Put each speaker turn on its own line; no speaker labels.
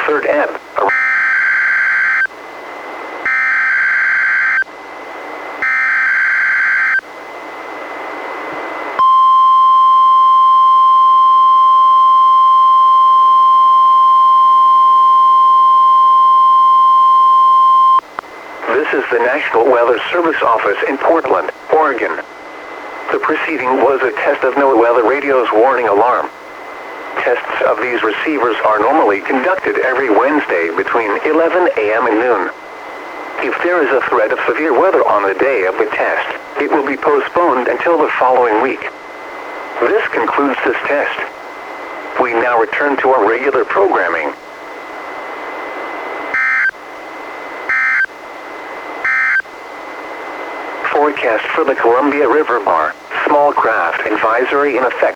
third ebb. This is the National Weather Service office in Portland, Oregon. The preceding was a test of NOAA weather radio's warning alarm. Tests of these receivers are normally conducted every Wednesday between 11 a.m. and noon. If there is a threat of severe weather on the day of the test, it will be postponed until the following week. This concludes this test. We now return to our regular programming. Forecast for the Columbia River Bar, small craft advisory in effect.